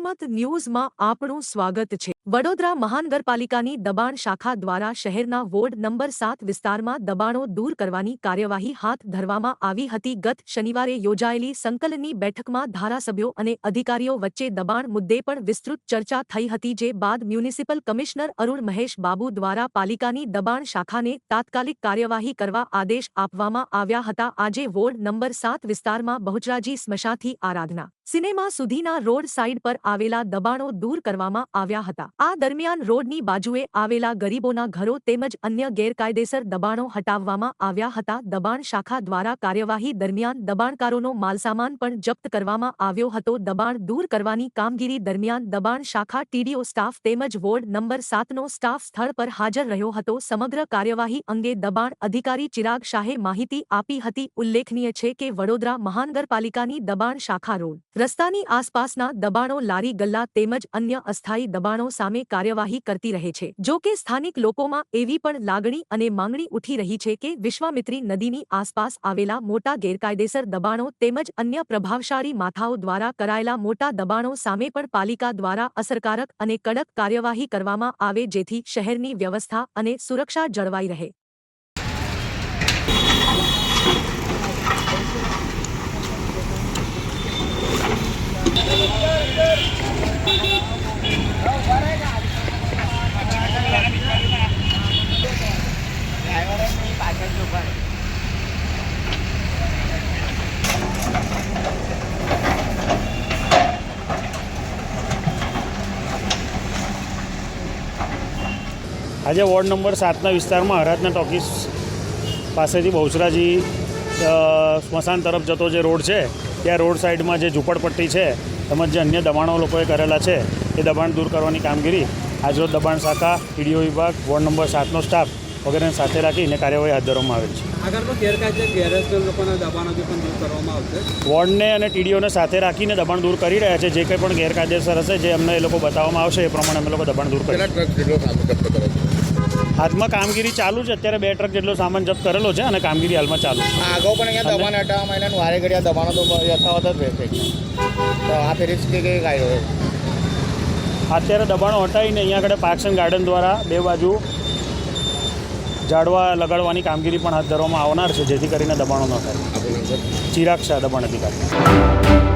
જનમત ન્યૂઝમાં આપનું સ્વાગત છે। વડોદરા મહાનગરપાલિકાની દબાણ શાખા દ્વારા શહેરના વોર્ડ નંબર 7 વિસ્તારમાં દબાણો દૂર કરવાની કાર્યવાહી હાથ ધરવામાં આવી હતી। ગત શનિવારે યોજાયેલી સંકલનની બેઠકમાં ધારાસભ્યો અને અધિકારીઓ વચ્ચે દબાણ મુદ્દે પણ વિસ્તૃત ચર્ચા થઈ હતી, જે બાદ મ્યુનિસિપલ કમિશનર અરુણ મહેશ બાબુ દ્વારા પાલિકાની દબાણ શાખાને તાત્કાલિક કાર્યવાહી કરવા આદેશ આપવામાં આવ્યા હતા। આજે વોર્ડ નંબર 7 વિસ્તારમાં બહુચરાજી સ્મશાનથી આરાધના સિનેમા સુધીના રોડ સાઇડ પર આવેલા દબાણો દૂર કરવામાં આવ્યા હતા। આ દરમિયાન રોડની બાજુએ આવેલા ગરીબોના ઘરો તેમજ અન્ય ગેરકાયદેસર દબાણો હટાવવામાં આવ્યા હતા। દબાણ શાખા દ્વારા કાર્યવાહી દરમિયાન દબાણકારોનો માલસામાન પણ જપ્ત કરવામાં આવ્યો હતો। દબાણ દૂર કરવાની કામગીરી દરમિયાન દબાણ શાખા ટીડીઓ સ્ટાફ તેમજ વોર્ડ નંબર 7નો સ્ટાફ સ્થળ પર હાજર રહ્યો હતો। સમગ્ર કાર્યવાહી અંગે દબાણ અધિકારી ચિરાગ શાહે માહિતી આપી હતી। ઉલ્લેખનીય છે કે વડોદરા મહાનગરપાલિકાની દબાણ શાખા રોડ રસ્તાની આસપાસના દબાણો, લારી ગલ્લા તેમજ અન્ય અસ્થાયી દબાણો સામે કાર્યવાહી કરતી રહે છે। જો કે સ્થાનિક લોકોમાં એવી પણ લાગણી અને માંગણી ઉઠી રહી છે કે વિશ્વામિત્રી નદીની આસપાસ આવેલા મોટા ગેરકાયદેસર દબાણો તેમજ અન્ય પ્રભાવશાળી માથાઓ દ્વારા કરાયેલા મોટા દબાણો સામે પણ પાલિકા દ્વારા અસરકારક અને કડક કાર્યવાહી કરવામાં આવે, જેથી શહેરની વ્યવસ્થા અને સુરક્ષા જળવાઈ રહે। આજે વોર્ડ નંબર 7ના વિસ્તારમાં આરાધના ટોકીસ પાસેથી બહુચરાજી સ્મશાન તરફ જતો જે રોડ છે, ત્યાં રોડ સાઈડમાં જે ઝૂંપડપટ્ટી છે તેમજ જે અન્ય દબાણો લોકોએ કરેલા છે એ દબાણ દૂર કરવાની કામગીરી આજરોજ દબાણ શાખા, ટીડીઓ વિભાગ, વોર્ડ નંબર 7નો સ્ટાફ વગેરેને સાથે રાખીને કાર્યવાહી હાથ ધરવામાં આવેલ છે। આગળમાં ગેરકાયદેસર લોકોના દબાણો પણ દૂર કરવામાં આવશે। વોર્ડને અને ટીડીઓને સાથે રાખીને દબાણ દૂર કરી રહ્યા છે। જે કંઈ પણ ગેરકાયદેસર હશે, જે અમને એ લોકો બતાવવામાં આવશે એ પ્રમાણે અમે લોકો દબાણ દૂર કરીશું। હાથમાં કામગીરી ચાલુ છે। અત્યારે 2 ટ્રક જેટલો સામાન જપ્ત કરેલો છે અને કામગીરી હાલમાં ચાલુ છે। આગળ પણ અહીંયા દબાણ હટાવવામાં આવ્યા, વારે ઘડિયા દબાણો તો યથાવત જ રહેશે, તો આ ફેરી કઈ કાઢ્યો અત્યારે દબાણો હટાવીને અહીંયા આગળ પાર્ક્સ એન્ડ ગાર્ડન દ્વારા 2 બાજુ ઝાડવા લગાડવાની કામગીરી પણ હાથ ધરવામાં આવનાર છે, જેથી કરીને દબાણો ન થાય। ચિરાગ શાહ, દબાણ અધિકારી।